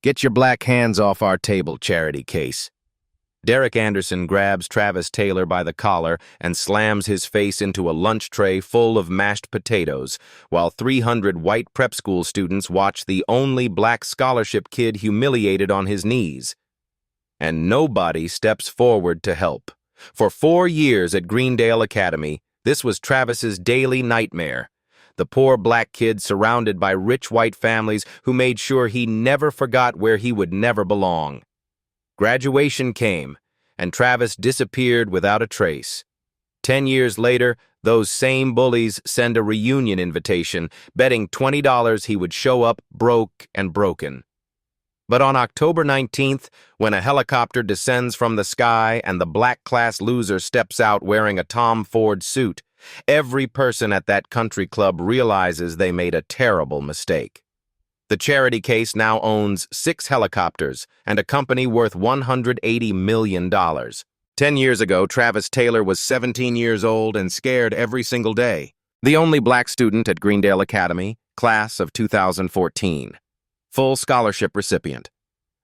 Get your black hands off our table, charity case. Derek Anderson grabs Travis Taylor by the collar and slams his face into a lunch tray full of mashed potatoes, while 300 white prep school students watch the only black scholarship kid humiliated on his knees. And nobody steps forward to help. For 4 years at Greendale Academy, this was Travis's daily nightmare. The poor black kid surrounded by rich white families who made sure he never forgot where he would never belong. Graduation came, and Travis disappeared without a trace. 10 years later, those same bullies send a reunion invitation, betting $20 he would show up broke and broken. But on October 19th, when a helicopter descends from the sky and the black class loser steps out wearing a Tom Ford suit, every person at that country club realizes they made a terrible mistake. The charity case now owns 6 helicopters and a company worth $180 million. 10 years ago, Travis Taylor was 17 years old and scared every single day. The only black student at Greendale Academy, class of 2014. Full scholarship recipient.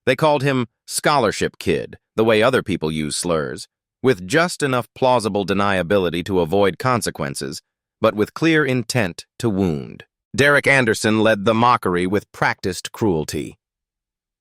They called him Scholarship Kid, the way other people use slurs, with just enough plausible deniability to avoid consequences, but with clear intent to wound. Derek Anderson led the mockery with practiced cruelty.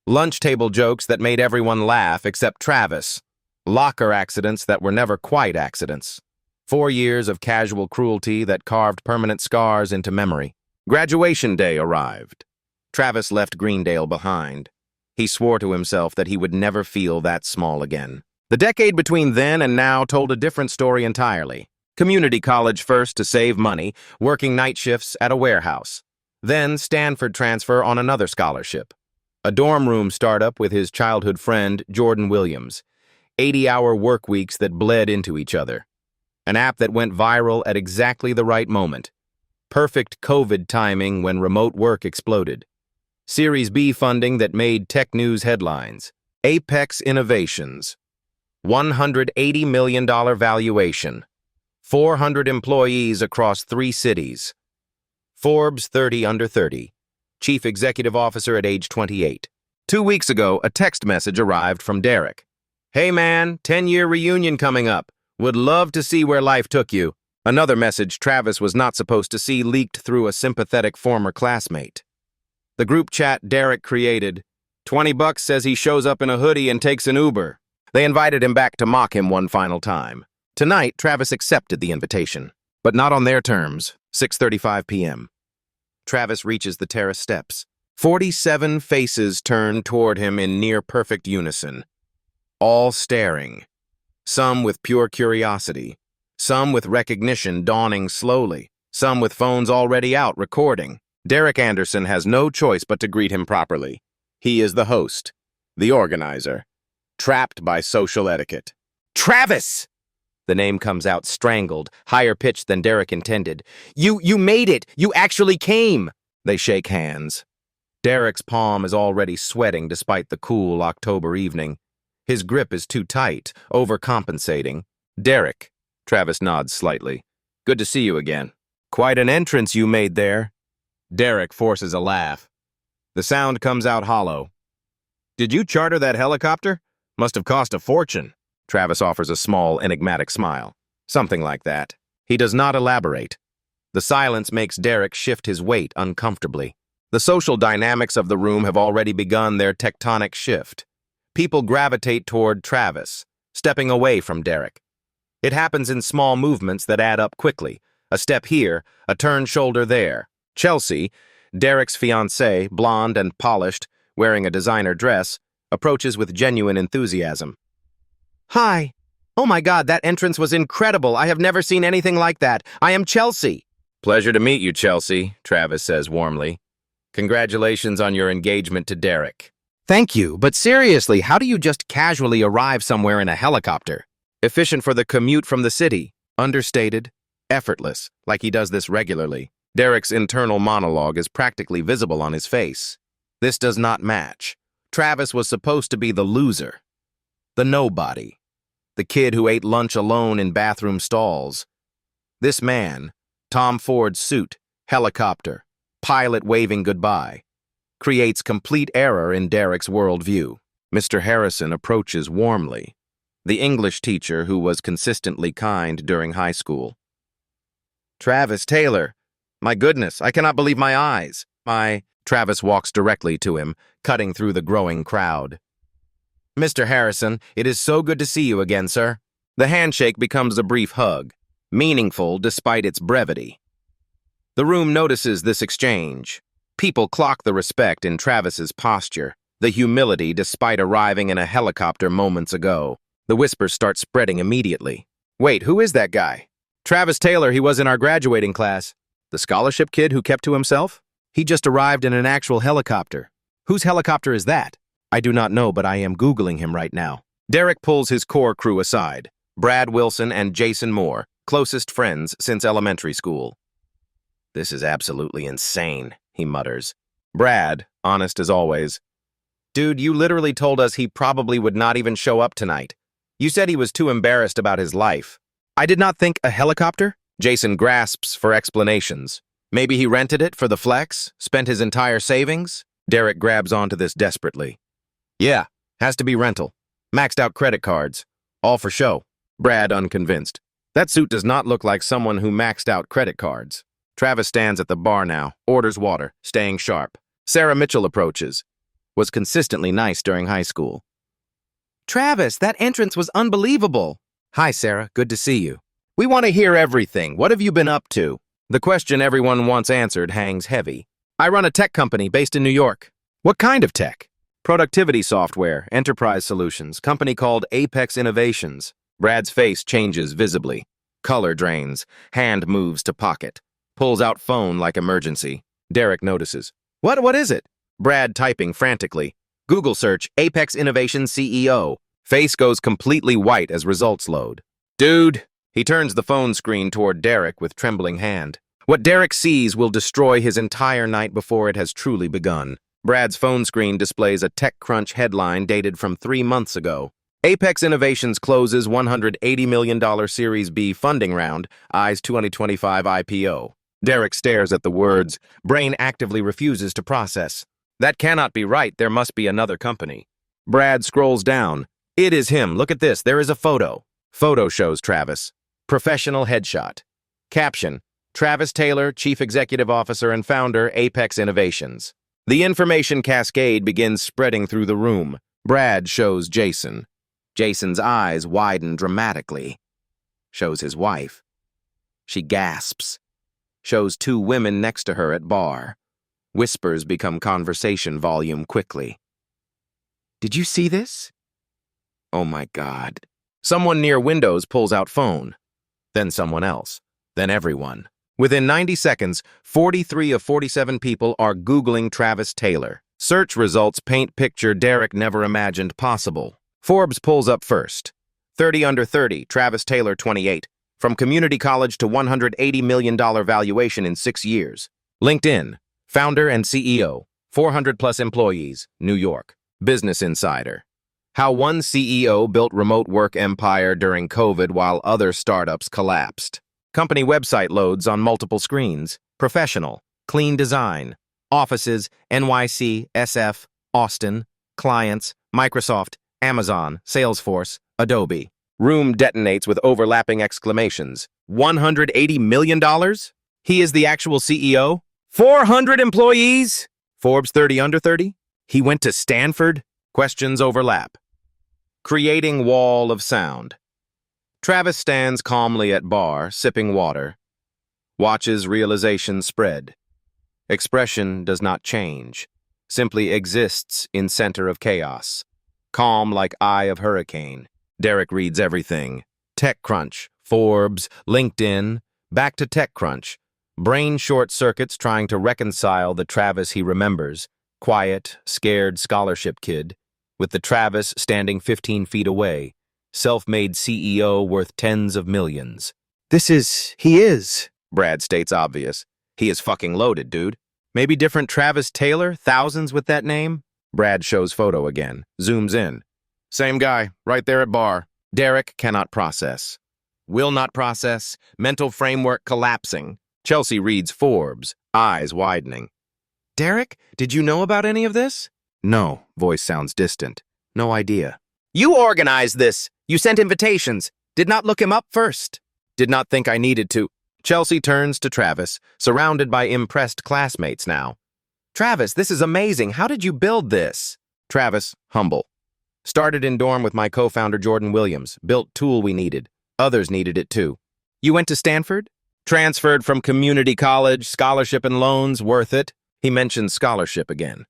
Lunch table jokes that made everyone laugh except Travis. Locker accidents that were never quite accidents. 4 years of casual cruelty that carved permanent scars into memory. Graduation day arrived. Travis left Greendale behind. He swore to himself that he would never feel that small again. The decade between then and now told a different story entirely. Community college first to save money, working night shifts at a warehouse. Then Stanford transfer on another scholarship. A dorm room startup with his childhood friend, Jordan Williams. 80-hour work weeks that bled into each other. An app that went viral at exactly the right moment. Perfect COVID timing when remote work exploded. Series B funding that made tech news headlines. Apex Innovations. $180 million valuation. 400 employees across 3 cities. Forbes 30 under 30. Chief Executive Officer at age 28. 2 weeks ago, a text message arrived from Derek. Hey man, 10-year reunion coming up. Would love to see where life took you. Another message Travis was not supposed to see leaked through a sympathetic former classmate. The group chat Derek created. $20 says he shows up in a hoodie and takes an Uber. They invited him back to mock him one final time. Tonight, Travis accepted the invitation, but not on their terms, 6:35 p.m. Travis reaches the terrace steps. 47 faces turn toward him in near-perfect unison, all staring, some with pure curiosity, some with recognition dawning slowly, some with phones already out recording. Derek Anderson has no choice but to greet him properly. He is the host, the organizer, trapped by social etiquette. Travis! The name comes out strangled, higher pitched than Derek intended. You made it! You actually came! They shake hands. Derek's palm is already sweating despite the cool October evening. His grip is too tight, overcompensating. Derek, Travis nods slightly. Good to see you again. Quite an entrance you made there. Derek forces a laugh. The sound comes out hollow. Did you charter that helicopter? Must have cost a fortune. Travis offers a small, enigmatic smile. Something like that. He does not elaborate. The silence makes Derek shift his weight uncomfortably. The social dynamics of the room have already begun their tectonic shift. People gravitate toward Travis, stepping away from Derek. It happens in small movements that add up quickly. A step here, a turned shoulder there. Chelsea, Derek's fiancée, blonde and polished, wearing a designer dress, approaches with genuine enthusiasm. Hi. Oh my God, that entrance was incredible. I have never seen anything like that. I am Chelsea. Pleasure to meet you, Chelsea, Travis says warmly. Congratulations on your engagement to Derek. Thank you, but seriously, how do you just casually arrive somewhere in a helicopter? Efficient for the commute from the city. Understated. Effortless, like he does this regularly. Derek's internal monologue is practically visible on his face. This does not match. Travis was supposed to be the loser. The nobody. The kid who ate lunch alone in bathroom stalls. This man, Tom Ford suit, helicopter, pilot waving goodbye. creates complete error in Derek's worldview. Mr. Harrison approaches warmly, the English teacher who was consistently kind during high school. Travis Taylor. My goodness, I cannot believe my eyes. Travis walks directly to him, cutting through the growing crowd. Mr. Harrison, it is so good to see you again, sir. The handshake becomes a brief hug, meaningful despite its brevity. The room notices this exchange. People clock the respect in Travis's posture, the humility despite arriving in a helicopter moments ago. The whispers start spreading immediately. Wait, who is that guy? Travis Taylor, he was in our graduating class. The scholarship kid who kept to himself? He just arrived in an actual helicopter. Whose helicopter is that? I do not know, but I am Googling him right now. Derek pulls his core crew aside. Brad Wilson and Jason Moore, closest friends since elementary school. This is absolutely insane, he mutters. Brad, honest as always. Dude, you literally told us he probably would not even show up tonight. You said he was too embarrassed about his life. I did not think a helicopter? Jason grasps for explanations. Maybe he rented it for the flex, spent his entire savings? Derek grabs onto this desperately. Yeah, has to be rental. Maxed out credit cards. All for show. Brad unconvinced. That suit does not look like someone who maxed out credit cards. Travis stands at the bar now, orders water, staying sharp. Sarah Mitchell approaches. Was consistently nice during high school. Travis, that entrance was unbelievable. Hi, Sarah. Good to see you. We want to hear everything. What have you been up to? The question everyone wants answered hangs heavy. I run a tech company based in New York. What kind of tech? Productivity software, enterprise solutions, company called Apex Innovations. Brad's face changes visibly. Color drains. Hand moves to pocket. Pulls out phone like emergency. Derek notices. What is it? Brad typing frantically. Google search, Apex Innovation CEO. Face goes completely white as results load. Dude! He turns the phone screen toward Derek with trembling hand. What Derek sees will destroy his entire night before it has truly begun. Brad's phone screen displays a TechCrunch headline dated from 3 months ago. Apex Innovations closes $180 million Series B funding round, eyes 2025 IPO. Derek stares at the words. Brain actively refuses to process. That cannot be right. There must be another company. Brad scrolls down. It is him. Look at this. There is a photo. Photo shows Travis. Professional headshot. Caption. Travis Taylor, Chief Executive Officer and Founder, Apex Innovations. The information cascade begins spreading through the room. Brad shows Jason. Jason's eyes widen dramatically. Shows his wife. She gasps. Shows 2 women next to her at bar. Whispers become conversation volume quickly. Did you see this? Oh my God. Someone near windows pulls out phone. Then someone else. Then everyone. Within 90 seconds, 43 of 47 people are Googling Travis Taylor. Search results paint picture Derek never imagined possible. Forbes pulls up first. 30 under 30, Travis Taylor 28. From community college to $180 million valuation in 6 years. LinkedIn. Founder and CEO. 400+ employees. New York. Business Insider. How one CEO built remote work empire during COVID while other startups collapsed. Company website loads on multiple screens. Professional. Clean design. Offices, NYC, SF, Austin. Clients, Microsoft, Amazon, Salesforce, Adobe. Room detonates with overlapping exclamations. $180 million? He is the actual CEO? 400 employees? Forbes 30 under 30? He went to Stanford? Questions overlap. Creating wall of sound. Travis stands calmly at bar, sipping water. Watches realization spread. Expression does not change. Simply exists in center of chaos. Calm like eye of hurricane. Derek reads everything. TechCrunch, Forbes, LinkedIn, back to TechCrunch. Brain short circuits trying to reconcile the Travis he remembers. Quiet, scared scholarship kid. With the Travis standing 15 feet away. Self-made CEO worth tens of millions. He is, Brad states obvious. He is fucking loaded, dude. Maybe different Travis Taylor, thousands with that name? Brad shows photo again, zooms in. Same guy, right there at bar. Derek cannot process. Will not process, mental framework collapsing. Chelsea reads Forbes, eyes widening. Derek, did you know about any of this? No, voice sounds distant. No idea. You organized this. You sent invitations. Did not look him up first. Did not think I needed to. Chelsea turns to Travis, surrounded by impressed classmates now. Travis, this is amazing. How did you build this? Travis, humble. Started in dorm with my co-founder Jordan Williams. Built tool we needed. Others needed it too. You went to Stanford? Transferred from community college, scholarship and loans, worth it. He mentions scholarship again.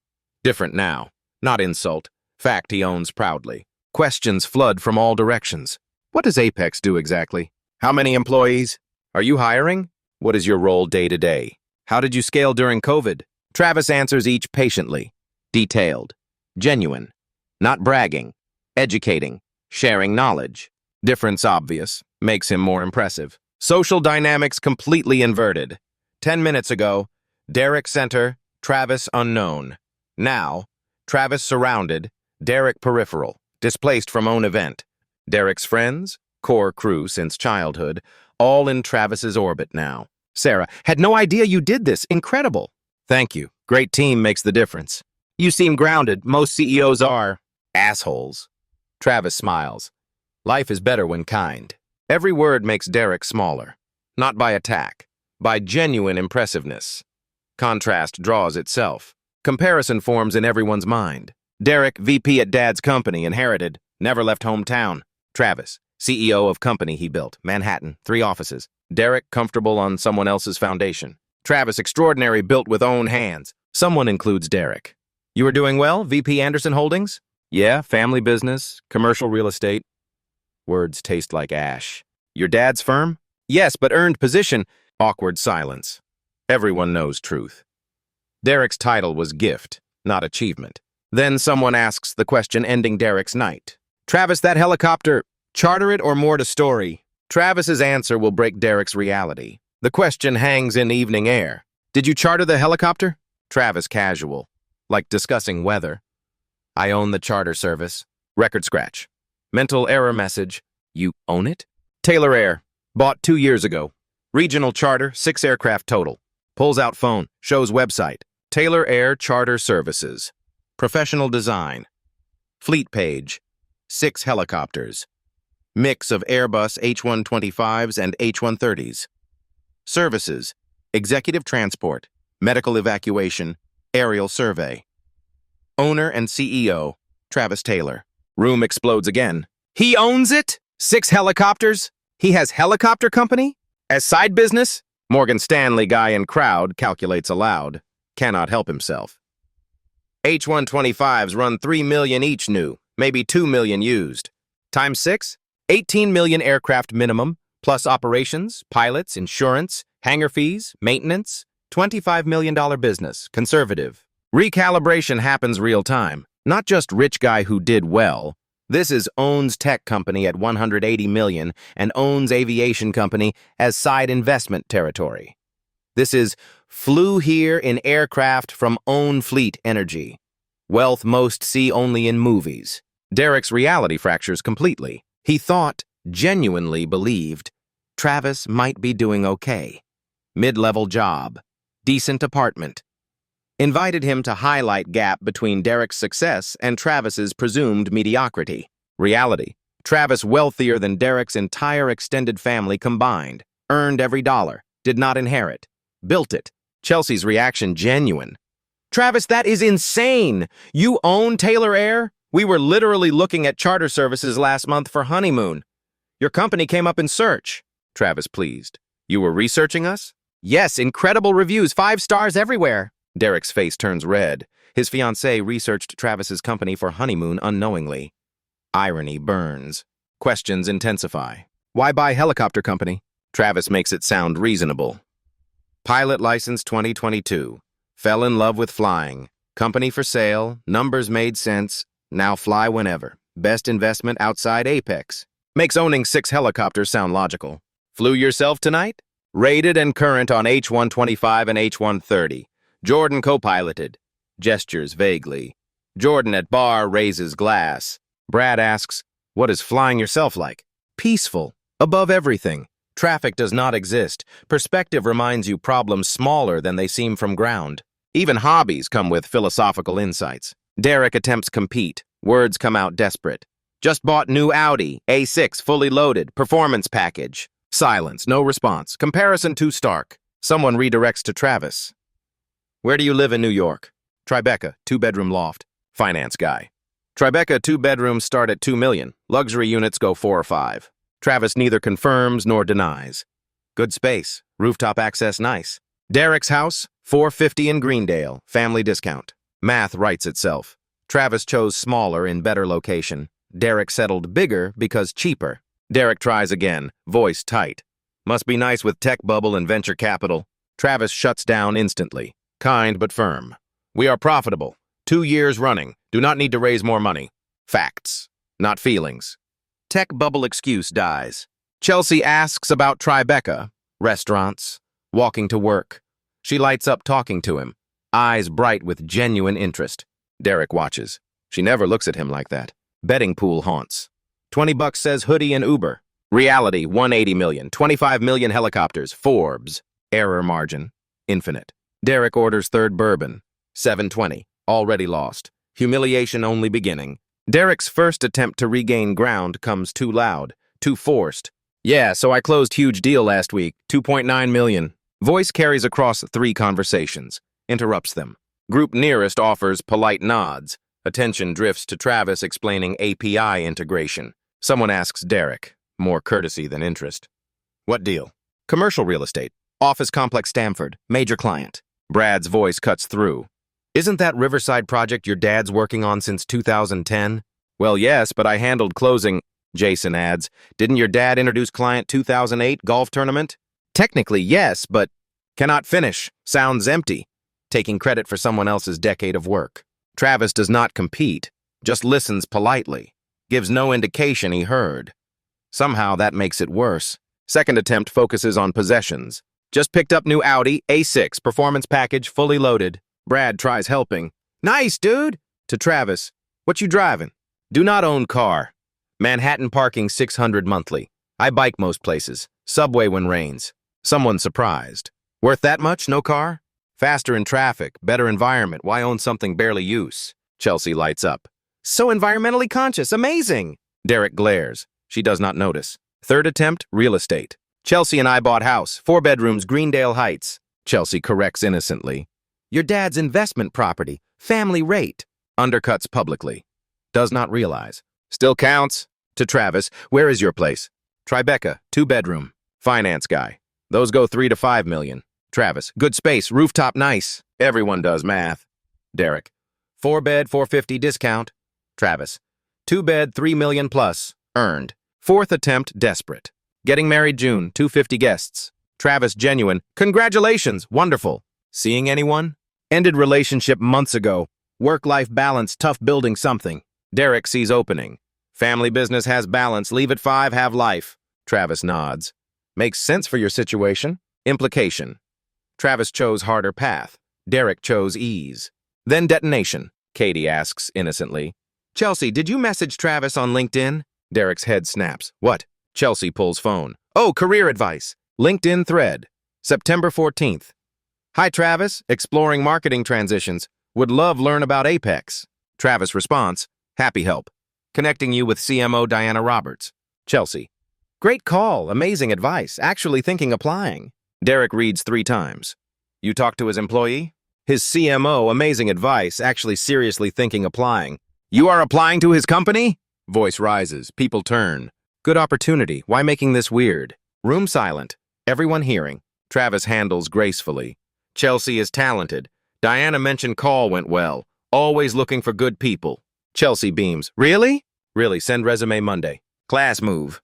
Different now. Not insult. Fact he owns proudly. Questions flood from all directions. What does Apex do exactly? How many employees? Are you hiring? What is your role day to day? How did you scale during COVID? Travis answers each patiently. Detailed. Genuine. Not bragging. Educating. Sharing knowledge. Difference obvious. Makes him more impressive. Social dynamics completely inverted. 10 minutes ago, Derek center, Travis unknown. Now, Travis surrounded, Derek peripheral, displaced from own event. Derek's friends, core crew since childhood, all in Travis's orbit now. Sarah, had no idea you did this. Incredible. Thank you. Great team makes the difference. You seem grounded. Most CEOs are assholes. Travis smiles. Life is better when kind. Every word makes Derek smaller. Not by attack, by genuine impressiveness. Contrast draws itself. Comparison forms in everyone's mind. Derek, VP at Dad's company, inherited, never left hometown. Travis, CEO of company he built, Manhattan, 3 offices. Derek, comfortable on someone else's foundation. Travis, extraordinary, built with own hands. Someone includes Derek. You are doing well, VP Anderson Holdings? Yeah, family business, commercial real estate. Words taste like ash. Your dad's firm? Yes, but earned position. Awkward silence. Everyone knows truth. Derek's title was gift, not achievement. Then someone asks the question ending Derek's night. Travis, that helicopter, charter it or more to story? Travis's answer will break Derek's reality. The question hangs in evening air. Did you charter the helicopter? Travis casual, like discussing weather. I own the charter service. Record scratch. Mental error message. You own it? Taylor Air. Bought 2 years ago. Regional charter, 6 aircraft total. Pulls out phone. Shows website. Taylor Air Charter Services. Professional design. Fleet page. 6 helicopters. Mix of Airbus H-125s and H-130s. Services. Executive transport. Medical evacuation. Aerial survey. Owner and CEO. Travis Taylor. Room explodes again. He owns it? 6 helicopters? He has helicopter company? As side business? Morgan Stanley guy in crowd calculates aloud. Cannot help himself. H-125s run 3 million each new, maybe 2 million used. Times 6? 18 million aircraft minimum, plus operations, pilots, insurance, hangar fees, maintenance. $25 million business, conservative. Recalibration happens real time. Not just rich guy who did well. This is owns tech company at 180 million and owns aviation company as side investment territory. This is flew here in aircraft from own fleet energy. Wealth most see only in movies. Derek's reality fractures completely. He thought, genuinely believed, Travis might be doing okay. Mid-level job. Decent apartment. Invited him to highlight gap between Derek's success and Travis's presumed mediocrity. Reality. Travis wealthier than Derek's entire extended family combined. Earned every dollar. Did not inherit. Built it. Chelsea's reaction genuine. Travis, that is insane! You own Taylor Air? We were literally looking at charter services last month for honeymoon. Your company came up in search. Travis pleased. You were researching us? Yes, incredible reviews, 5 stars everywhere. Derek's face turns red. His fiancée researched Travis's company for honeymoon unknowingly. Irony burns. Questions intensify. Why buy helicopter company? Travis makes it sound reasonable. Pilot license 2022. Fell in love with flying. Company for sale. Numbers made sense. Now fly whenever. Best investment outside Apex. Makes owning 6 helicopters sound logical. Flew yourself tonight? Rated and current on H-125 and H-130. Jordan co-piloted. Gestures vaguely. Jordan at bar raises glass. Brad asks, what is flying yourself like? Peaceful. Above everything. Traffic does not exist. Perspective reminds you problems smaller than they seem from ground. Even hobbies come with philosophical insights. Derek attempts compete. Words come out desperate. Just bought new Audi, A6, fully loaded, performance package. Silence, no response. Comparison too stark. Someone redirects to Travis. Where do you live in New York? Tribeca, 2-bedroom loft. Finance guy. Tribeca 2 bedrooms start at $2 million. Luxury units go 4 or 5. Travis neither confirms nor denies. Good space. Rooftop access nice. Derek's house, $450 in Greendale. Family discount. Math writes itself. Travis chose smaller in better location. Derek settled bigger because cheaper. Derek tries again, voice tight. Must be nice with tech bubble and venture capital. Travis shuts down instantly. Kind but firm. We are profitable. 2 years running. Do not need to raise more money. Facts, not feelings. Tech bubble excuse dies. Chelsea asks about Tribeca. Restaurants. Walking to work. She lights up talking to him. Eyes bright with genuine interest. Derek watches. She never looks at him like that. Betting pool haunts. $20 says hoodie and Uber. Reality, 180 million. 25 million helicopters. Forbes. Error margin. Infinite. Derek orders third bourbon. 720. Already lost. Humiliation only beginning. Derek's first attempt to regain ground comes too loud. Too forced. Yeah, so I closed huge deal last week. 2.9 million. Voice carries across 3 conversations. Interrupts them. Group nearest offers polite nods. Attention drifts to Travis explaining API integration. Someone asks Derek, more courtesy than interest. What deal? Commercial real estate. Office complex Stamford. Major client. Brad's voice cuts through. Isn't that Riverside project your dad's working on since 2010? Well, yes, but I handled closing. Jason adds, didn't your dad introduce client 2008 golf tournament? Technically, yes, but cannot finish. Sounds empty. Taking credit for someone else's decade of work. Travis does not compete, just listens politely, gives no indication he heard. Somehow that makes it worse. Second attempt focuses on possessions. Just picked up new Audi, A6, performance package, fully loaded. Brad tries helping. Nice, dude! To Travis. What you driving? Do not own car. Manhattan parking 600 monthly. I bike most places. Subway when rains. Someone surprised. Worth that much, no car? Faster in traffic, better environment, why own something barely use? Chelsea lights up. So environmentally conscious, amazing! Derek glares. She does not notice. Third attempt, real estate. Chelsea and I bought house, 4 bedrooms, Greendale Heights. Chelsea corrects innocently. Your dad's investment property, family rate. Undercuts publicly. Does not realize. Still counts. To Travis, where is your place? Tribeca, 2 bedroom. Finance guy. Those go 3 to 5 million. Travis, good space, rooftop nice. Everyone does math. Derek, 4 bed, 450 discount. Travis, 2 bed, 3 million plus. Earned. Fourth attempt, desperate. Getting married June, 250 guests. Travis, genuine. Congratulations, wonderful. Seeing anyone? Ended relationship months ago. Work-life balance, tough building something. Derek sees opening. Family business has balance, leave at 5, have life. Travis nods. Makes sense for your situation. Implication. Travis chose harder path. Derek chose ease. Then detonation. Katie asks innocently. Chelsea, did you message Travis on LinkedIn? Derek's head snaps. What? Chelsea pulls phone. Oh, career advice. LinkedIn thread. September 14th. Hi, Travis. Exploring marketing transitions. Would love learn about Apex. Travis response. Happy help. Connecting you with CMO Diana Roberts. Chelsea. Great call. Amazing advice. Actually thinking applying. Derek reads 3 times. You talked to his employee? His CMO, amazing advice, actually seriously thinking applying. You are applying to his company? Voice rises. People turn. Good opportunity. Why making this weird? Room silent. Everyone hearing. Travis handles gracefully. Chelsea is talented. Diana mentioned call went well. Always looking for good people. Chelsea beams. Really? Really, send resume Monday. Class move.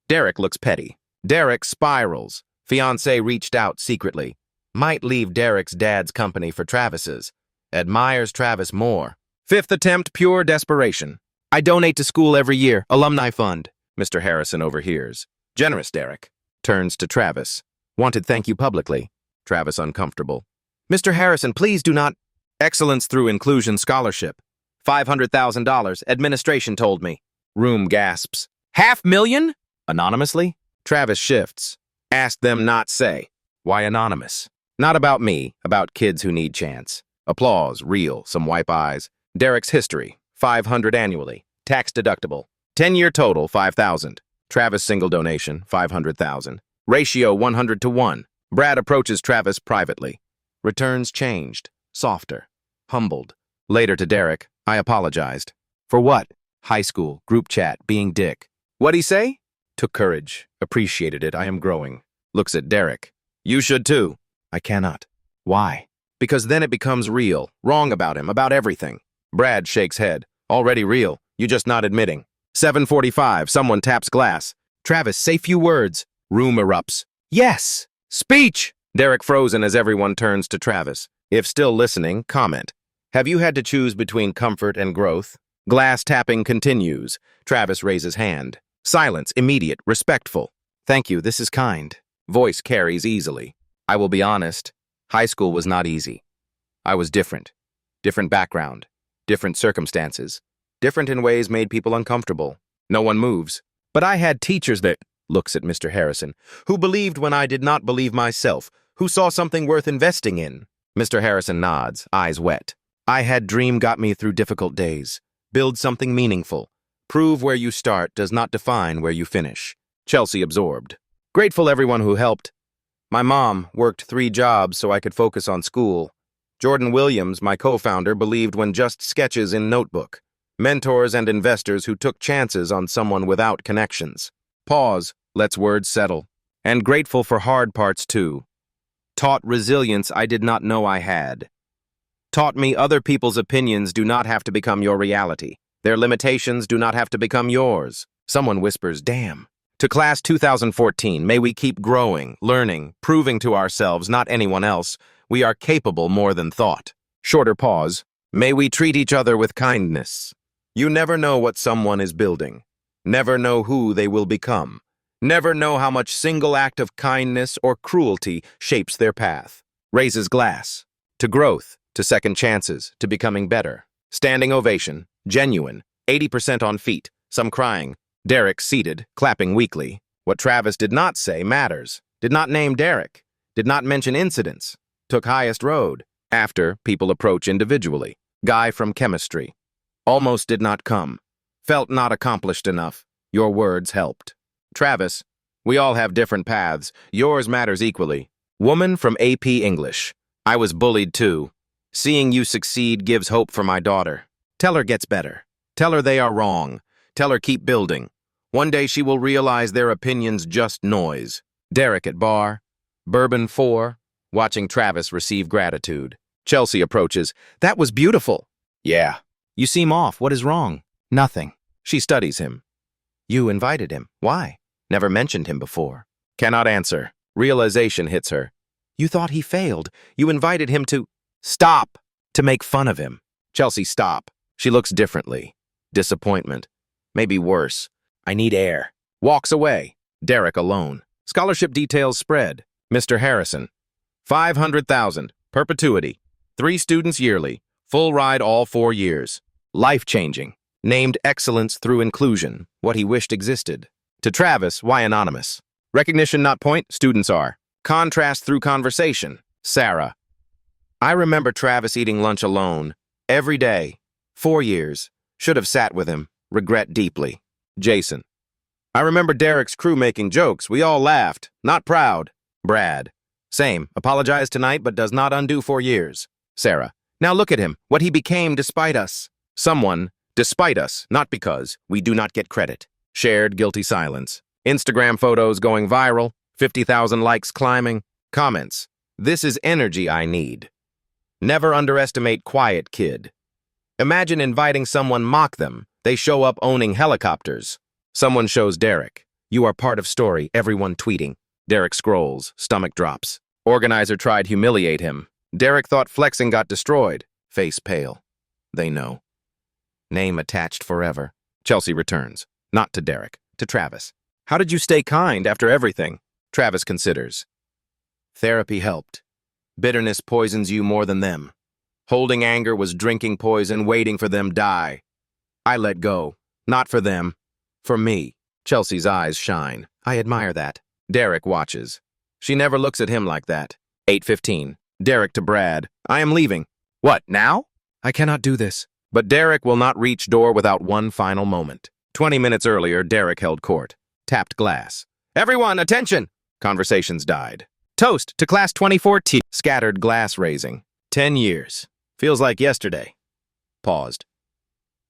Derek looks petty. Derek spirals. Fiancé reached out secretly. Might leave Derek's dad's company for Travis's. Admires Travis more. Fifth attempt, pure desperation. I donate to school every year. Alumni fund. Mr. Harrison overhears. Generous, Derek. Turns to Travis. Wanted thank you publicly. Travis uncomfortable. Mr. Harrison, please do not. Excellence through inclusion scholarship. $500,000, administration told me. Room gasps. $500,000? Anonymously? Travis shifts. Ask them not say. Why anonymous? Not about me, about kids who need chance. Applause, real, some wipe eyes. Derek's history, 500 annually. Tax deductible. 10-year total, 5,000. Travis single donation, 500,000. Ratio 100 to 1. Brad approaches Travis privately. Returns changed, softer, humbled. Later to Derek, I apologized. For what? High school, group chat, being dick. What'd he say? Took courage, appreciated it, I am growing. Looks at Derek. You should too. I cannot. Why? Because then it becomes real, wrong about him, about everything. Brad shakes head. Already real, you just not admitting. 7:45, someone taps glass. Travis, say few words. Room erupts. Yes! Speech! Derek frozen as everyone turns to Travis. If still listening, comment. Have you had to choose between comfort and growth? Glass tapping continues. Travis raises hand. Silence, immediate, respectful. Thank you, this is kind. Voice carries easily. I will be honest, high school was not easy. I was different. Different background. Different circumstances. Different in ways made people uncomfortable. No one moves. But I had teachers that, looks at Mr. Harrison, who believed when I did not believe myself, who saw something worth investing in. Mr. Harrison nods, eyes wet. I had dream got me through difficult days. Build something meaningful. Prove where you start does not define where you finish. Chelsea absorbed. Grateful everyone who helped. My mom worked 3 jobs so I could focus on school. Jordan Williams, my co-founder, believed when just sketches in notebook. Mentors and investors who took chances on someone without connections. Pause, let's words settle. And grateful for hard parts too. Taught resilience I did not know I had. Taught me other people's opinions do not have to become your reality. Their limitations do not have to become yours. Someone whispers, damn. To class 2014, may we keep growing, learning, proving to ourselves, not anyone else, we are capable more than thought. Shorter pause. May we treat each other with kindness. You never know what someone is building. Never know who they will become. Never know how much single act of kindness or cruelty shapes their path. Raises glass. To growth, to second chances, to becoming better. Standing ovation, genuine, 80% on feet, some crying. Derek seated, clapping weakly. What Travis did not say matters. Did not name Derek. Did not mention incidents. Took highest road. After, people approach individually. Guy from chemistry. Almost did not come. Felt not accomplished enough. Your words helped. Travis, we all have different paths. Yours matters equally. Woman from AP English. I was bullied too. Seeing you succeed gives hope for my daughter. Tell her gets better. Tell her they are wrong. Tell her keep building. One day she will realize their opinions just noise. Derek at bar. Bourbon 4. Watching Travis receive gratitude. Chelsea approaches. That was beautiful. Yeah. You seem off. What is wrong? Nothing. She studies him. You invited him. Why? Never mentioned him before. Cannot answer. Realization hits her. You thought he failed. You invited him to... Stop! To make fun of him. Chelsea, stop. She looks differently. Disappointment. Maybe worse. I need air. Walks away. Derek alone. Scholarship details spread. Mr. Harrison. 500,000. Perpetuity. 3 students yearly. Full ride all 4 years. Life-changing. Named excellence through inclusion. What he wished existed. To Travis, why anonymous? Recognition not point, students are. Contrast through conversation. Sarah. I remember Travis eating lunch alone. Every day. 4 years. Should have sat with him. Regret deeply. Jason. I remember Derek's crew making jokes. We all laughed. Not proud. Brad. Same. Apologized tonight, but does not undo 4 years. Sarah. Now look at him. What he became despite us. Someone. Despite us. Not because. We do not get credit. Shared guilty silence. Instagram photos going viral. 50,000 likes climbing. Comments. This is energy I need. Never underestimate quiet kid. Imagine inviting someone mock them. They show up owning helicopters. Someone shows Derek. You are part of story, everyone tweeting. Derek scrolls, stomach drops. Organizer tried humiliate him. Derek thought flexing got destroyed. Face pale. They know. Name attached forever. Chelsea returns. Not to Derek, to Travis. How did you stay kind after everything? Travis considers. Therapy helped. Bitterness poisons you more than them. Holding anger was drinking poison, waiting for them die. I let go. Not for them. For me. Chelsea's eyes shine. I admire that. Derek watches. She never looks at him like that. 8:15. Derek to Brad. I am leaving. What, now? I cannot do this. But Derek will not reach door without one final moment. 20 minutes earlier, Derek held court. Tapped glass. Everyone, attention! Conversations died. Toast to class 2014. Scattered glass raising. 10 years. Feels like yesterday. Paused.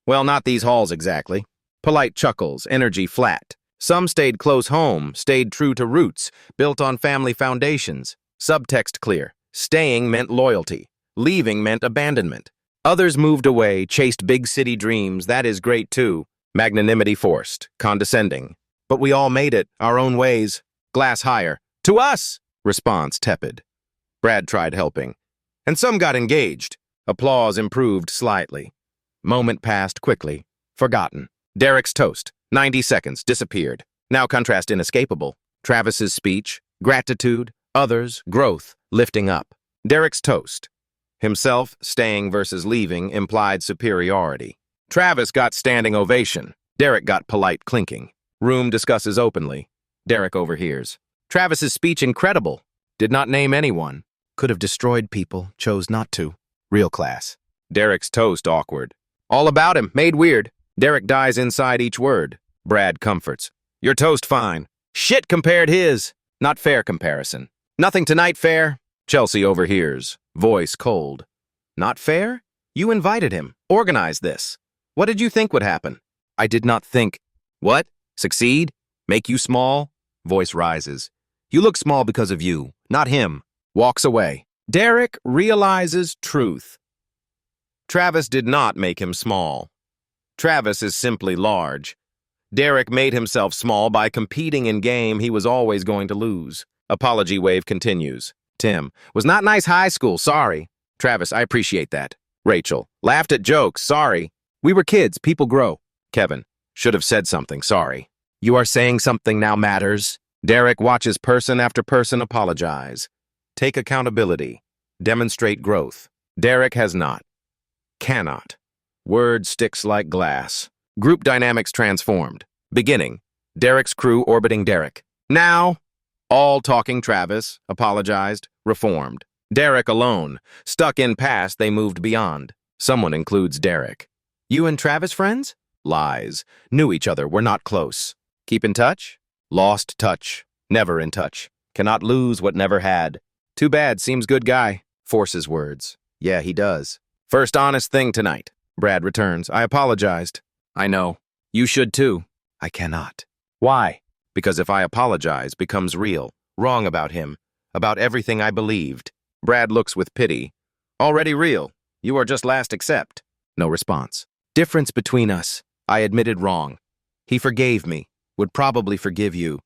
Well, not these halls exactly. Polite chuckles, energy flat. Some stayed close home, stayed true to roots, built on family foundations. Subtext clear. Staying meant loyalty. Leaving meant abandonment. Others moved away, chased big city dreams. That is great too. Magnanimity forced, condescending. But we all made it, our own ways. Glass higher. To us! Response tepid. Brad tried helping. And some got engaged. Applause improved slightly. Moment passed quickly. Forgotten. Derek's toast. 90 seconds. Disappeared. Now contrast inescapable. Travis's speech. Gratitude. Others. Growth. Lifting up. Derek's toast. Himself, staying versus leaving, implied superiority. Travis got standing ovation. Derek got polite clinking. Room discusses openly. Derek overhears. Travis's speech incredible. Did not name anyone. Could have destroyed people, chose not to. Real class. Derek's toast awkward. All about him, made weird. Derek dies inside each word. Brad comforts. Your toast fine. Shit compared his. Not fair comparison. Nothing tonight fair. Chelsea overhears. Voice cold. Not fair? You invited him. Organized this. What did you think would happen? I did not think. What? Succeed? Make you small? Voice rises. You look small because of you, not him. Walks away. Derek realizes truth. Travis did not make him small. Travis is simply large. Derek made himself small by competing in game he was always going to lose. Apology wave continues. Tim, was not nice high school, sorry. Travis, I appreciate that. Rachel, laughed at jokes, sorry. We were kids, people grow. Kevin, should have said something, sorry. You are saying something now matters. Derek watches person after person apologize. Take accountability. Demonstrate growth. Derek has not. Cannot. Word sticks like glass. Group dynamics transformed. Beginning. Derek's crew orbiting Derek. Now, all talking Travis, apologized, reformed. Derek alone. Stuck in past, they moved beyond. Someone includes Derek. You and Travis friends? Lies. Knew each other, were not close. Keep in touch? Lost touch. Never in touch. Cannot lose what never had. Too bad, seems good guy. Forces words. Yeah, he does. First honest thing tonight. Brad returns. I apologized. I know. You should too. I cannot. Why? Because if I apologize, becomes real. Wrong about him. About everything I believed. Brad looks with pity. Already real. You are just last accept. No response. Difference between us. I admitted wrong. He forgave me. Would probably forgive you.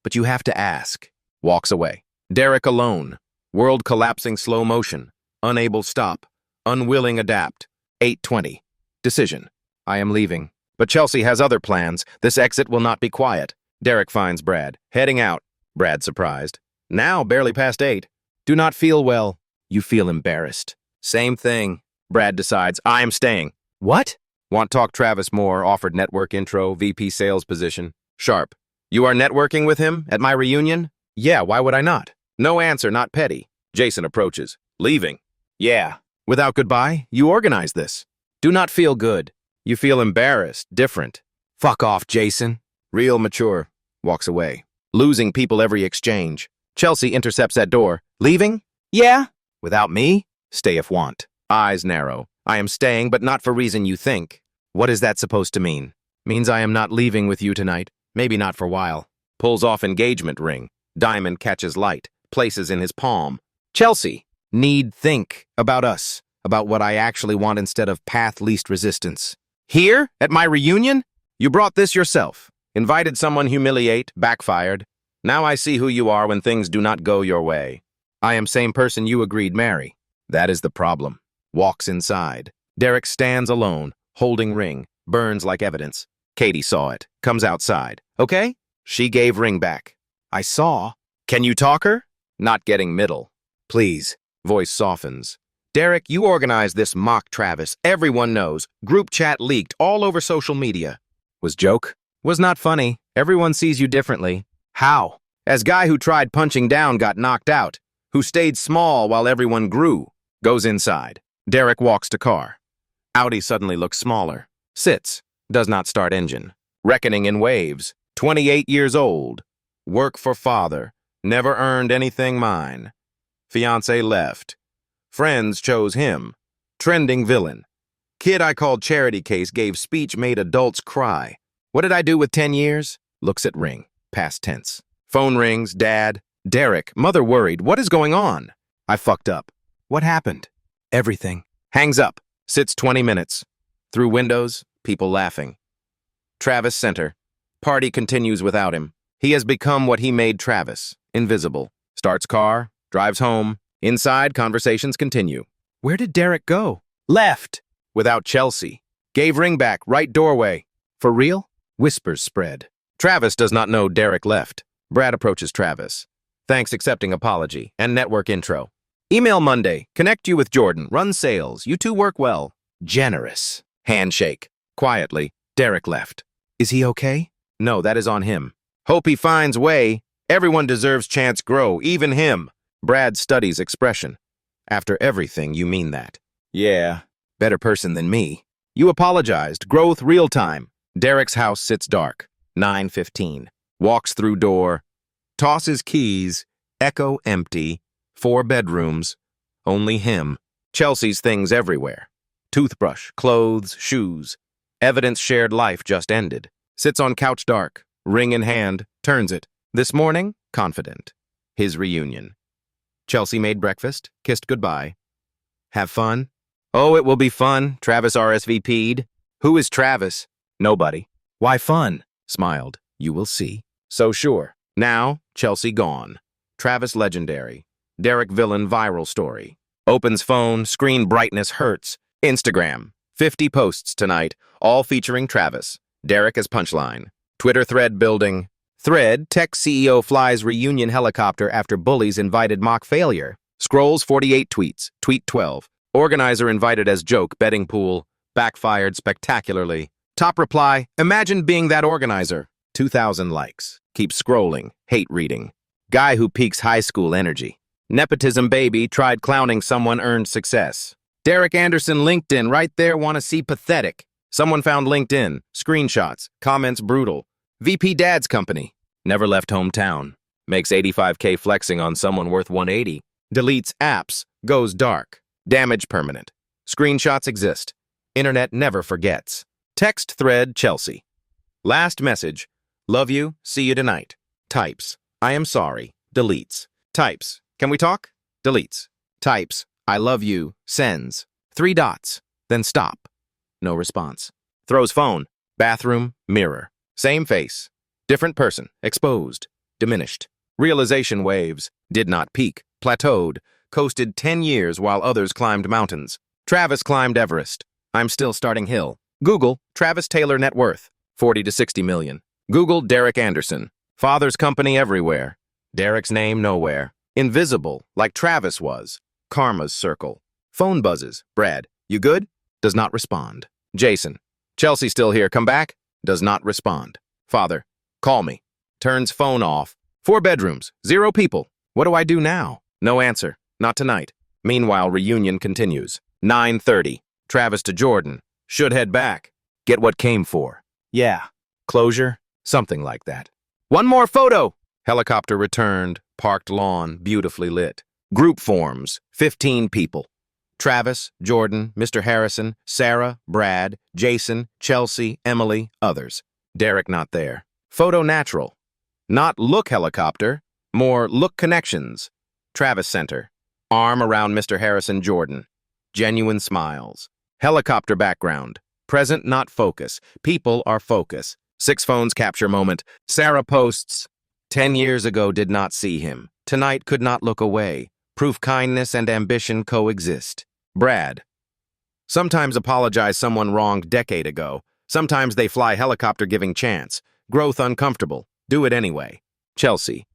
But you have to ask. Walks away. Derek alone. World collapsing slow motion. Unable stop. Unwilling adapt. 8:20. Decision. I am leaving. But Chelsea has other plans. This exit will not be quiet. Derek finds Brad. Heading out. Brad surprised. Now barely past 8. Do not feel well. You feel embarrassed. Same thing. Brad decides. I am staying. What? Want talk Travis more. Offered network intro. VP sales position. Sharp. You are networking with him? At my reunion? Yeah, why would I not? No answer, not petty. Jason approaches. Leaving. Yeah. Without goodbye, you organize this. Do not feel good. You feel embarrassed, different. Fuck off, Jason. Real mature. Walks away. Losing people every exchange. Chelsea intercepts at door. Leaving? Yeah. Without me? Stay if want. Eyes narrow. I am staying, but not for reason you think. What is that supposed to mean? Means I am not leaving with you tonight. Maybe not for a while. Pulls off engagement ring. Diamond catches light. Places in his palm. Chelsea. Need think about us. About what I actually want instead of path least resistance. Here? At my reunion? You brought this yourself. Invited someone humiliate, backfired. Now I see who you are when things do not go your way. I am same person you agreed marry. That is the problem. Walks inside. Derek stands alone, holding ring. Burns like evidence. Katie saw it. Comes outside. Okay? She gave ring back. I saw. Can you talk her? Not getting middle. Please. Voice softens. Derek, you organized this mock Travis. Everyone knows. Group chat leaked all over social media. Was joke? Was not funny. Everyone sees you differently. How? As guy who tried punching down got knocked out. who stayed small while everyone grew, goes inside. Derek walks to car. Audi suddenly looks smaller. Sits. Does not start engine. Reckoning in waves. 28 years old. Work for father. Never earned anything mine. Fiancé left. Friends chose him. Trending villain. Kid I called charity case gave speech made adults cry. What did I do with 10 years? Looks at ring. Past tense. Phone rings. Dad. Derek. Mother worried. What is going on? I fucked up. What happened? Everything. Hangs up. Sits 20 minutes. Through windows, people laughing. Travis Center. Party continues without him. He has become what he made Travis. Invisible. Starts car. Drives home. Inside, conversations continue. Where did Derek go? Left. Without Chelsea. Gave ring back. Right doorway. For real? Whispers spread. Travis does not know Derek left. Brad approaches Travis. Thanks accepting apology and network intro. Email Monday. Connect you with Jordan. Run sales. You two work well. Generous. Handshake. Quietly. Derek left. Is he okay? No, that is on him. Hope he finds way. Everyone deserves chance grow, even him. Brad studies expression. After everything, you mean that. Yeah. Better person than me. You apologized. Growth real time. Derek's house sits dark. 9:15. Walks through door. Tosses keys. Echo empty. 4 bedrooms. Only him. Chelsea's things everywhere. Toothbrush, clothes, shoes. Evidence shared life just ended. Sits on couch dark. Ring in hand. Turns it. This morning, confident. His reunion. Chelsea made breakfast. Kissed goodbye. Have fun? Oh, it will be fun. Travis RSVP'd. Who is Travis? Nobody. Why fun? Smiled. You will see. So sure. Now, Chelsea gone. Travis legendary. Derek villain viral story. Opens phone, screen brightness hurts. Instagram. 50 posts tonight, all featuring Travis. Derek as punchline. Twitter thread building. Thread, tech CEO flies reunion helicopter after Bullies invited mock failure. Scrolls 48 tweets. Tweet 12. Organizer invited as joke betting pool. Backfired spectacularly. Top reply, imagine being that organizer. 2,000 likes. Keep scrolling. Hate reading. Guy who peaks high school energy. Nepotism baby tried clowning someone earned success. Derek Anderson LinkedIn right there wanna see pathetic. Someone found LinkedIn. Screenshots. Comments brutal. VP Dad's company. Never left hometown. Makes 85K flexing on someone worth 180. Deletes apps. Goes dark. Damage permanent. Screenshots exist. Internet never forgets. Text thread Chelsea. Last message. Love you. See you tonight. Types. I am sorry. Deletes. Types. Can we talk? Deletes. Types. I love you. Sends. 3 dots. Then stop. No response. Throws phone. Bathroom. Mirror. Same face. Different person. Exposed. Diminished. Realization waves. Did not peak. Plateaued. Coasted 10 years while others climbed mountains. Travis climbed Everest. I'm still starting hill. Google. Travis Taylor net worth. 40 to 60 million. Google Derek Anderson. Father's company everywhere. Derek's name nowhere. Invisible, like Travis was. Karma's circle. Phone buzzes. Brad, you good? Does not respond. Jason. Chelsea still here. Come back? Does not respond. Father. Call me. Turns phone off. 4 bedrooms. 0 people. What do I do now? No answer. Not tonight. Meanwhile, reunion continues. 9:30. Travis to Jordan. Should head back. Get what came for. Yeah. Closure? Something like that. One more photo! Helicopter returned. Parked lawn, beautifully lit. Group forms. 15 people. Travis, Jordan, Mr. Harrison, Sarah, Brad, Jason, Chelsea, Emily, others. Derek not there. Photo natural. Not look helicopter. More look connections. Travis Center. Arm around Mr. Harrison Jordan. Genuine smiles. Helicopter background. Present not focus. People are focus. 6 phones capture moment. Sarah posts. 10 years ago did not see him. Tonight could not look away. Proof kindness and ambition coexist. Brad. Sometimes apologize someone wronged decade ago. Sometimes they fly helicopter giving chance. Growth uncomfortable. Do it anyway. Chelsea.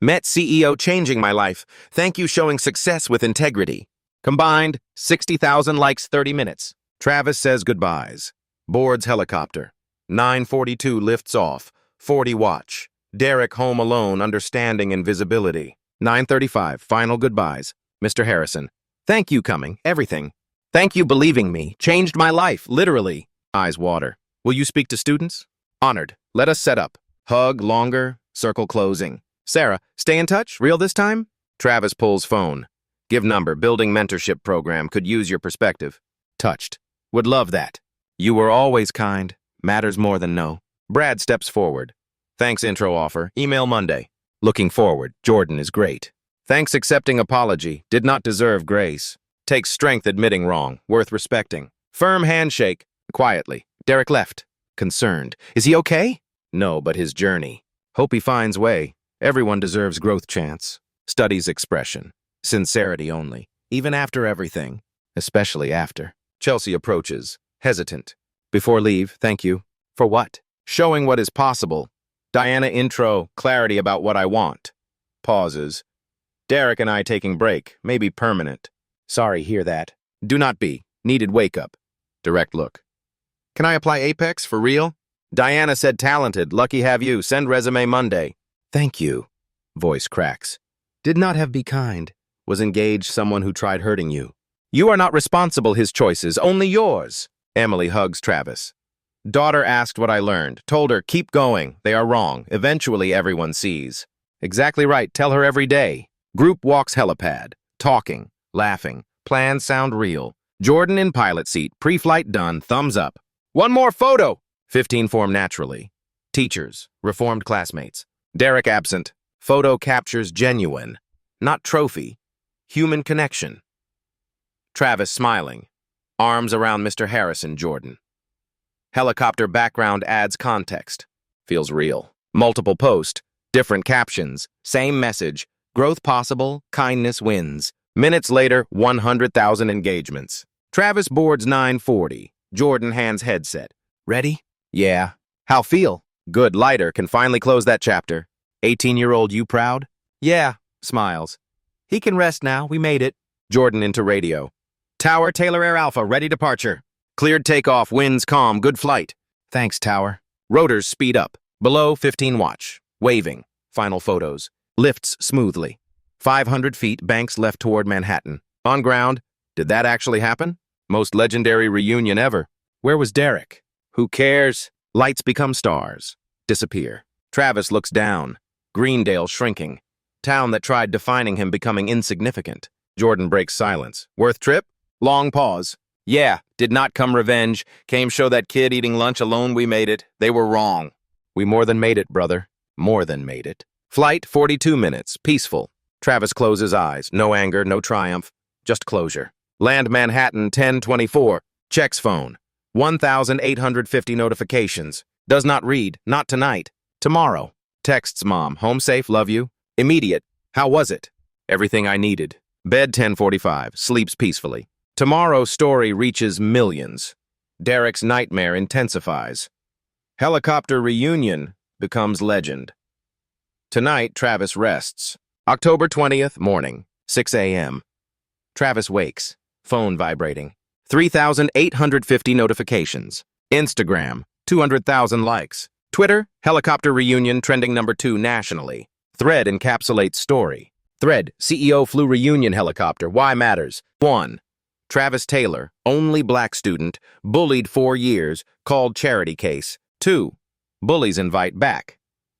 Met CEO changing my life. Thank you showing success with integrity. Combined, 60,000 likes 30 minutes. Travis says goodbyes. Boards helicopter. 9:42 lifts off. 40 watch. Derek home alone understanding invisibility. 9:35, final goodbyes. Mr. Harrison. Thank you coming, everything. Thank you believing me. Changed my life, literally. Eyes water. Will you speak to students? Honored. Let us set up. Hug longer, circle closing. Sarah, stay in touch? Real this time? Travis pulls phone. Give number, building mentorship program, could use your perspective. Touched. Would love that. You were always kind. Matters more than no. Brad steps forward. Thanks intro offer. Email Monday. Looking forward. Jordan is great. Thanks accepting apology. Did not deserve grace. Takes strength admitting wrong. Worth respecting. Firm handshake. Quietly. Derek left. Concerned. Is he okay? No, but his journey. Hope he finds way. Everyone deserves growth chance. Studies expression. Sincerity only. Even after everything. Especially after. Chelsea approaches. Hesitant. Before leave, thank you. For what? Showing what is possible. Diana intro, clarity about what I want. Pauses. Derek and I taking break, maybe permanent. Sorry, hear that. Do not be. Needed wake up. Direct look. Can I apply Apex for real? Diana said talented, lucky have you, send resume Monday. Thank you. Voice cracks. Did not have be kind. Was engaged someone who tried hurting you. You are not responsible his choices, only yours. Emily hugs Travis. Daughter asked what I learned. Told her, keep going. They are wrong. Eventually everyone sees. Exactly right. Tell her every day. Group walks helipad. Talking. Laughing. Plans sound real. Jordan in pilot seat. Pre-flight done. Thumbs up. One more photo. 15 form naturally. Teachers. Reformed classmates. Derek absent. Photo captures genuine. Not trophy. Human connection. Travis smiling. Arms around Mr. Harrison, Jordan. Helicopter background adds context. Feels real. Multiple post, different captions, same message. Growth possible, kindness wins. Minutes later, 100,000 engagements. Travis boards 9:40. Jordan hands headset. Ready? Yeah. How feel? Good, lighter, can finally close that chapter. 18-year-old you proud? Yeah, smiles. He can rest now, we made it. Jordan into radio. Tower, Taylor Air Alpha, ready departure. Cleared takeoff, winds calm, good flight. Thanks, Tower. Rotors speed up. Below, 15 watch. Waving. Final photos. Lifts smoothly. 500 feet, banks left toward Manhattan. On ground. Did that actually happen? Most legendary reunion ever. Where was Derek? Who cares? Lights become stars. Disappear. Travis looks down. Greendale shrinking. Town that tried defining him becoming insignificant. Jordan breaks silence. Worth trip? Long pause. Yeah, did not come revenge. Came show that kid eating lunch alone we made it. They were wrong. We more than made it, brother. More than made it. Flight, 42 minutes. Peaceful. Travis closes eyes. No anger, no triumph. Just closure. Land Manhattan, 10:24. Checks phone. 1,850 notifications. Does not read. Not tonight. Tomorrow. Texts mom. Home safe, love you. Immediate. How was it? Everything I needed. Bed 10:45. Sleeps peacefully. Tomorrow's story reaches millions. Derek's nightmare intensifies. Helicopter reunion becomes legend. Tonight, Travis rests. October 20th, morning, 6 a.m. Travis wakes. Phone vibrating. 3,850 notifications. Instagram, 200,000 likes. Twitter, helicopter reunion trending #2 nationally. Thread encapsulates story. Thread, CEO flew reunion helicopter. Why matters? 1. Travis Taylor, only black student, bullied 4 years, called charity case. 2. Bullies invite back.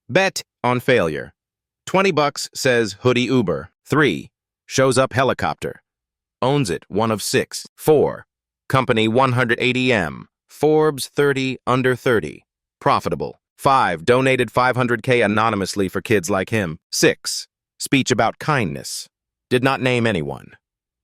Bet on failure. $20 says hoodie Uber. 3. Shows up helicopter. Owns it, 1 of 6. 4. Company 180M. Forbes 30 under 30. Profitable. 5. Donated $500K anonymously for kids like him. 6. Speech about kindness. Did not name anyone.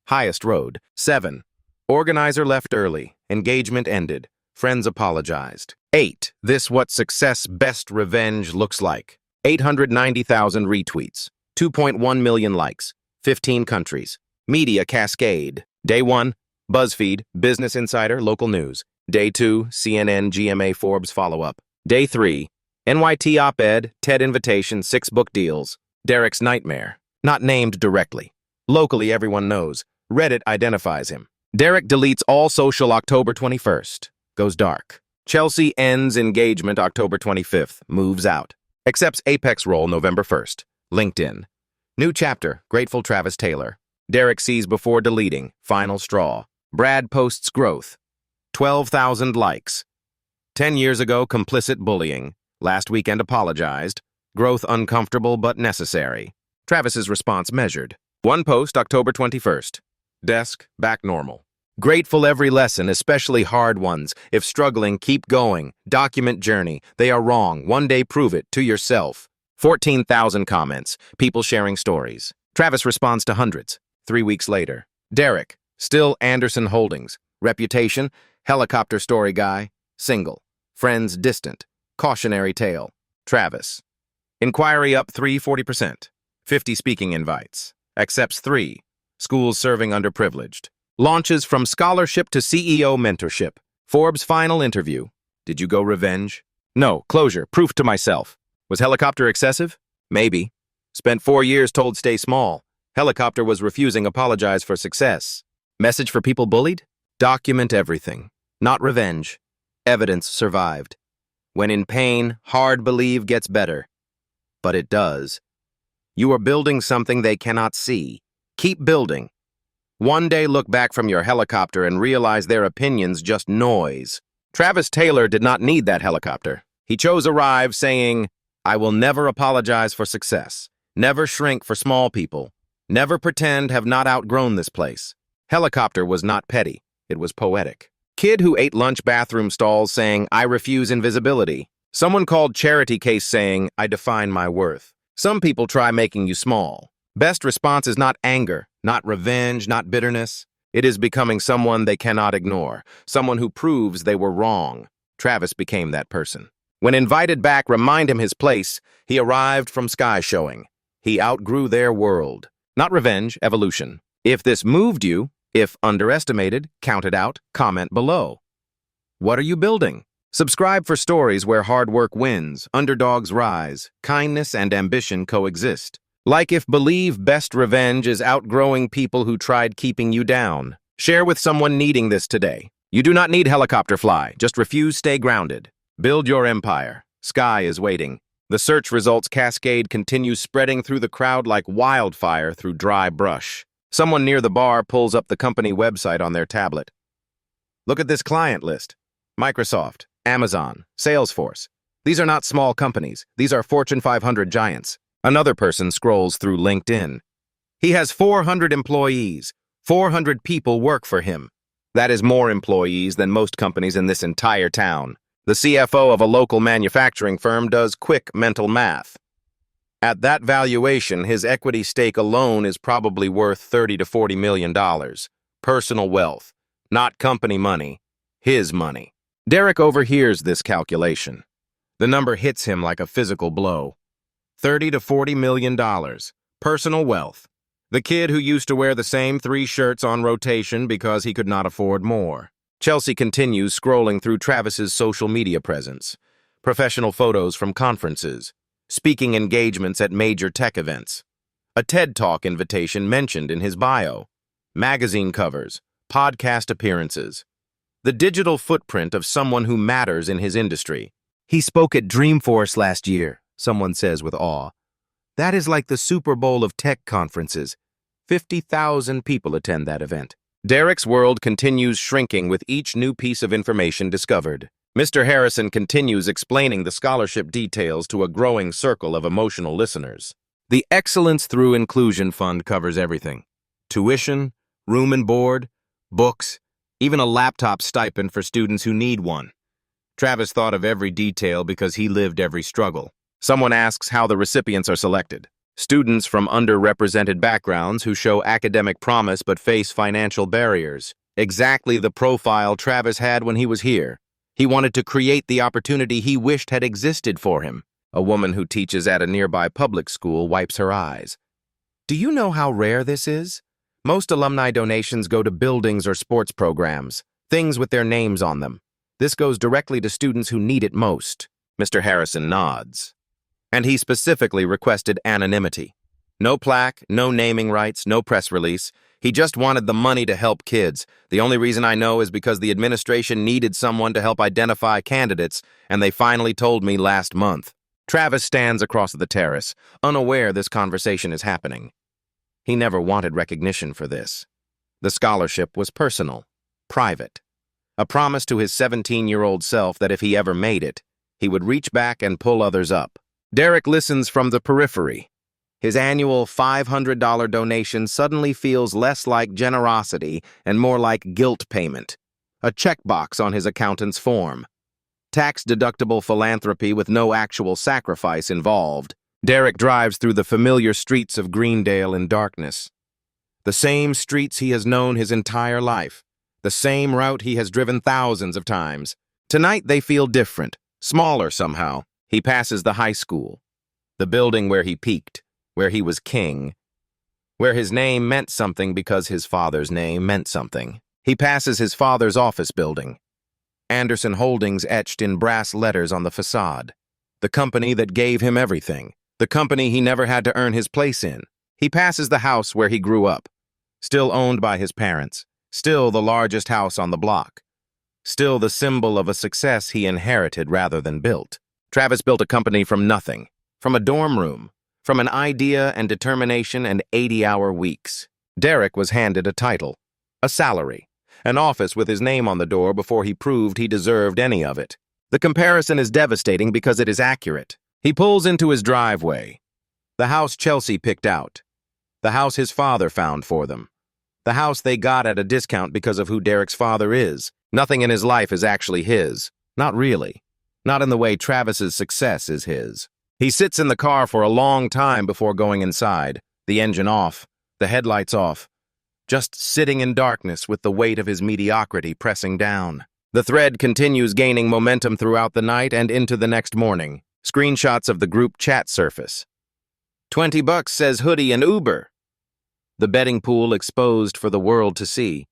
Highest road. 7. Organizer left early. Engagement ended. Friends apologized. 8. This what success best revenge looks like. 890,000 retweets. 2.1 million likes. 15 countries. Media cascade. Day 1, BuzzFeed, Business Insider, local news. Day 2, CNN, GMA, Forbes follow-up. Day 3, NYT op-ed, TED invitation, 6 book deals. Derek's nightmare. Not named directly. Locally, everyone knows. Reddit identifies him. Derek deletes all social October 21st. Goes dark. Chelsea ends engagement October 25th. Moves out. Accepts Apex role November 1st. LinkedIn. New chapter, grateful Travis Taylor. Derek sees before deleting, final straw. Brad posts growth. 12,000 likes. 10 years ago, complicit bullying. Last weekend apologized. Growth uncomfortable but necessary. Travis's response measured. One post, October 21st. Desk, back normal. Grateful every lesson, especially hard ones. If struggling, keep going. Document journey. They are wrong. One day prove it to yourself. 14,000 comments. People sharing stories. Travis responds to hundreds. 3 weeks later. Derek, still Anderson Holdings. Reputation, helicopter story guy. Single. Friends distant. Cautionary tale. Travis. Inquiry up 40%. 50 speaking invites. Accepts 3. Schools serving underprivileged. Launches from scholarship to CEO mentorship. Forbes final interview. Did you go revenge? No. Closure. Proof to myself. Was helicopter excessive? Maybe. Spent 4 years told stay small. Helicopter was refusing apologize for success. Message for people bullied? Document everything. Not revenge. Evidence survived. When in pain, hard believe gets better. But it does. You are building something they cannot see. Keep building. One day look back from your helicopter and realize their opinions just noise. Travis Taylor did not need that helicopter. He chose Arrive saying, I will never apologize for success. Never shrink for small people. Never pretend have not outgrown this place. Helicopter was not petty. It was poetic. Kid who ate lunch bathroom stalls saying, I refuse invisibility. Someone called charity case saying, I define my worth. Some people try making you small. Best response is not anger, not revenge, not bitterness. It is becoming someone they cannot ignore, someone who proves they were wrong. Travis became that person. When invited back, remind him his place, he arrived from sky showing. He outgrew their world. Not revenge, evolution. If this moved you, if underestimated, count it out, comment below. What are you building? Subscribe for stories where hard work wins, underdogs rise, kindness and ambition coexist. Like if believe best revenge is outgrowing people who tried keeping you down. Share with someone needing this today. You do not need helicopter fly, just refuse stay grounded. Build your empire. Sky is waiting. The search results cascade continues spreading through the crowd like wildfire through dry brush. Someone near the bar pulls up the company website on their tablet. Look at this client list. Microsoft, Amazon, Salesforce. These are not small companies. These are Fortune 500 giants. Another person scrolls through LinkedIn. He has 400 employees. 400 people work for him. That is more employees than most companies in this entire town. The CFO of a local manufacturing firm does quick mental math. At that valuation, his equity stake alone is probably worth $30 to $40 million. Personal wealth, not company money, his money. Derek overhears this calculation. The number hits him like a physical blow. $30 to $40 million. Personal wealth. The kid who used to wear the same 3 shirts on rotation because he could not afford more. Chelsea continues scrolling through Travis's social media presence. Professional photos from conferences. Speaking engagements at major tech events. A TED Talk invitation mentioned in his bio. Magazine covers. Podcast appearances. The digital footprint of someone who matters in his industry. He spoke at Dreamforce last year, someone says with awe. That is like the Super Bowl of tech conferences. 50,000 people attend that event. Derek's world continues shrinking with each new piece of information discovered. Mr. Harrison continues explaining the scholarship details to a growing circle of emotional listeners. The Excellence Through Inclusion Fund covers everything. Tuition, room and board, books, even a laptop stipend for students who need one. Travis thought of every detail because he lived every struggle. Someone asks how the recipients are selected. Students from underrepresented backgrounds who show academic promise but face financial barriers. Exactly the profile Travis had when he was here. He wanted to create the opportunity he wished had existed for him. A woman who teaches at a nearby public school wipes her eyes. Do you know how rare this is? Most alumni donations go to buildings or sports programs, things with their names on them. This goes directly to students who need it most. Mr. Harrison nods. And he specifically requested anonymity. No plaque, no naming rights, no press release. He just wanted the money to help kids. The only reason I know is because the administration needed someone to help identify candidates, and they finally told me last month. Travis stands across the terrace, unaware this conversation is happening. He never wanted recognition for this. The scholarship was personal, private. A promise to his 17-year-old self that if he ever made it, he would reach back and pull others up. Derek listens from the periphery. His annual $500 donation suddenly feels less like generosity and more like guilt payment. A checkbox on his accountant's form. Tax-deductible philanthropy with no actual sacrifice involved. Derek drives through the familiar streets of Greendale in darkness. The same streets he has known his entire life. The same route he has driven thousands of times. Tonight they feel different, smaller somehow. He passes the high school, the building where he peaked, where he was king, where his name meant something because his father's name meant something. He passes his father's office building. Anderson Holdings etched in brass letters on the facade. The company that gave him everything. The company he never had to earn his place in. He passes the house where he grew up. Still owned by his parents. Still the largest house on the block. Still the symbol of a success he inherited rather than built. Travis built a company from nothing. From a dorm room. From an idea and determination and 80-hour weeks. Derek was handed a title. A salary. An office with his name on the door before he proved he deserved any of it. The comparison is devastating because it is accurate. He pulls into his driveway. The house Chelsea picked out. The house his father found for them. The house they got at a discount because of who Derek's father is. Nothing in his life is actually his. Not really. Not in the way Travis's success is his. He sits in the car for a long time before going inside. The engine off. The headlights off. Just sitting in darkness with the weight of his mediocrity pressing down. The thread continues gaining momentum throughout the night and into the next morning. Screenshots of the group chat surface. $20 says hoodie and Uber. The betting pool exposed for the world to see.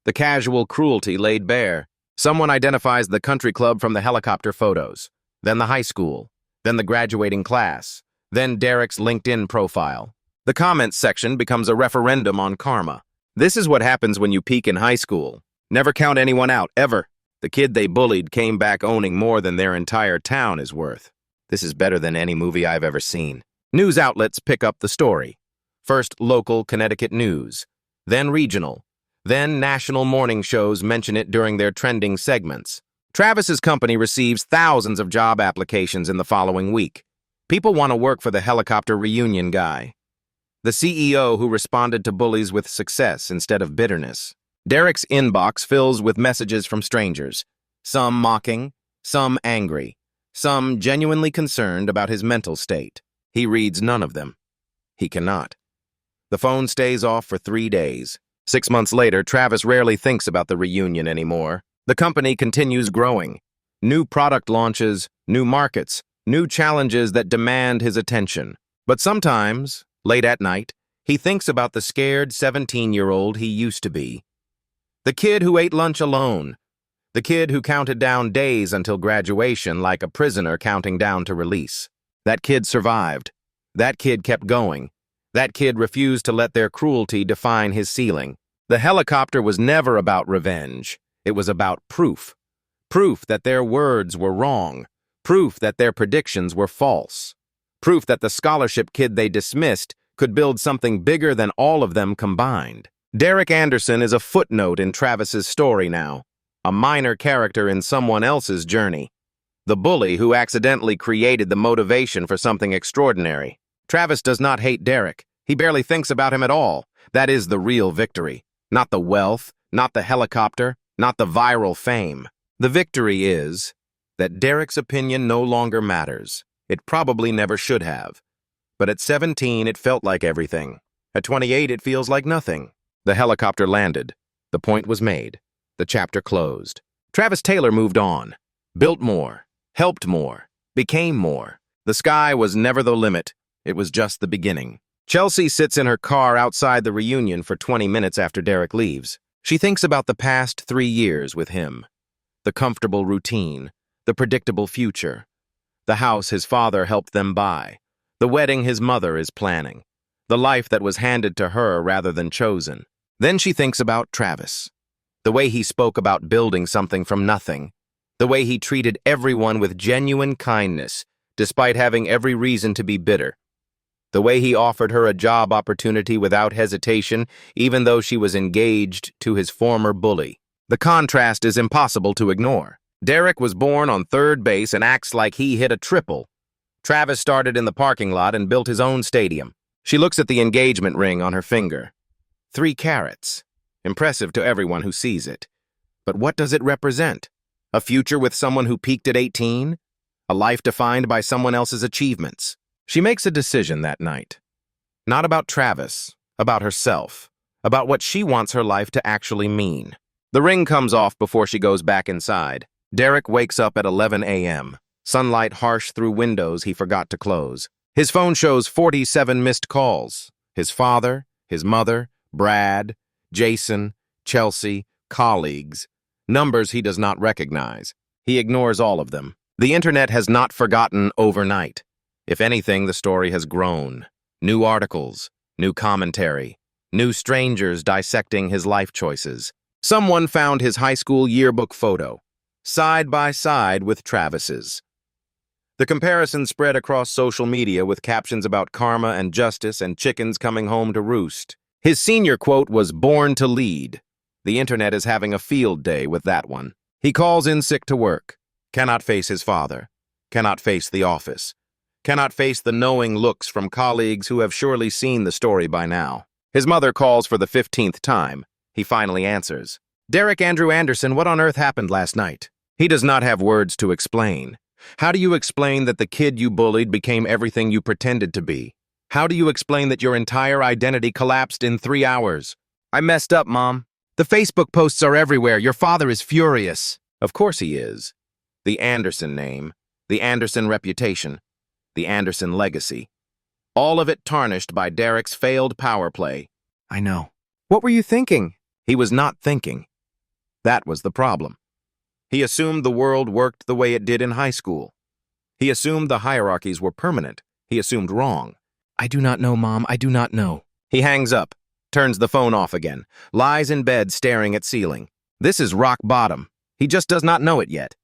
The casual cruelty laid bare. Someone identifies the country club from the helicopter photos. Then the high school. Then the graduating class. Then Derek's LinkedIn profile. The comments section becomes a referendum on karma. This is what happens when you peak in high school. Never count anyone out, ever. The kid they bullied came back owning more than their entire town is worth. This is better than any movie I've ever seen. News outlets pick up the story. First local Connecticut news, then regional, then national morning shows mention it during their trending segments. Travis's company receives thousands of job applications in the following week. People want to work for the helicopter reunion guy. The CEO who responded to Bullies with success instead of bitterness. Derek's inbox fills with messages from strangers, some mocking, some angry, some genuinely concerned about his mental state. He reads none of them. He cannot. The phone stays off for 3 days. 6 months later, Travis rarely thinks about the reunion anymore. The company continues growing. New product launches, new markets, new challenges that demand his attention. But sometimes, late at night, he thinks about the scared 17-year-old he used to be. The kid who ate lunch alone. The kid who counted down days until graduation like a prisoner counting down to release. That kid survived. That kid kept going. That kid refused to let their cruelty define his ceiling. The helicopter was never about revenge. It was about proof. Proof that their words were wrong. Proof that their predictions were false. Proof that the scholarship kid they dismissed could build something bigger than all of them combined. Derek Anderson is a footnote in Travis's story now. A minor character in someone else's journey. The bully who accidentally created the motivation for something extraordinary. Travis does not hate Derek. He barely thinks about him at all. That is the real victory. Not the wealth, not the helicopter, not the viral fame. The victory is that Derek's opinion no longer matters. It probably never should have. But at 17, it felt like everything. At 28, it feels like nothing. The helicopter landed. The point was made. The chapter closed. Travis Taylor moved on. Built more. Helped more. Became more. The sky was never the limit. It was just the beginning. Chelsea sits in her car outside the reunion for 20 minutes after Derek leaves. She thinks about the past 3 years with him. The comfortable routine. The predictable future. The house his father helped them buy. The wedding his mother is planning. The life that was handed to her rather than chosen. Then she thinks about Travis. The way he spoke about building something from nothing. The way he treated everyone with genuine kindness. despite having every reason to be bitter. The way he offered her a job opportunity without hesitation, even though she was engaged to his former bully. The contrast is impossible to ignore. Derek was born on third base and acts like he hit a triple. Travis started in the parking lot and built his own stadium. She looks at the engagement ring on her finger. 3 carats. Impressive to everyone who sees it. But what does it represent? A future with someone who peaked at 18? A life defined by someone else's achievements? She makes a decision that night. Not about Travis, about herself, about what she wants her life to actually mean. The ring comes off before she goes back inside. Derek wakes up at 11 a.m., sunlight harsh through windows he forgot to close. His phone shows 47 missed calls. His father, his mother, Brad, Jason, Chelsea, colleagues. Numbers he does not recognize. He ignores all of them. The internet has not forgotten overnight. If anything, the story has grown. New articles, new commentary, new strangers dissecting his life choices. Someone found his high school yearbook photo, side by side with Travis's. The comparison spread across social media with captions about karma and justice and chickens coming home to roost. His senior quote was "born to lead." The internet is having a field day with that one. He calls in sick to work, cannot face his father, cannot face the office, cannot face the knowing looks from colleagues who have surely seen the story by now. His mother calls for the 15th time. He finally answers. "Derek Andrew Anderson, what on earth happened last night?" He does not have words to explain. How do you explain that the kid you bullied became everything you pretended to be? How do you explain that your entire identity collapsed in 3 hours? "I messed up, Mom. The Facebook posts are everywhere. Your father is furious." Of course he is. The Anderson name, the Anderson reputation, the Anderson legacy. All of it tarnished by Derek's failed power play. I know. What were you thinking? He was not thinking. That was the problem. He assumed the world worked the way it did in high school. He assumed the hierarchies were permanent. He assumed wrong. "I do not know, Mom. I do not know." He hangs up, turns the phone off again, lies in bed staring at ceiling. This is rock bottom. He just does not know it yet.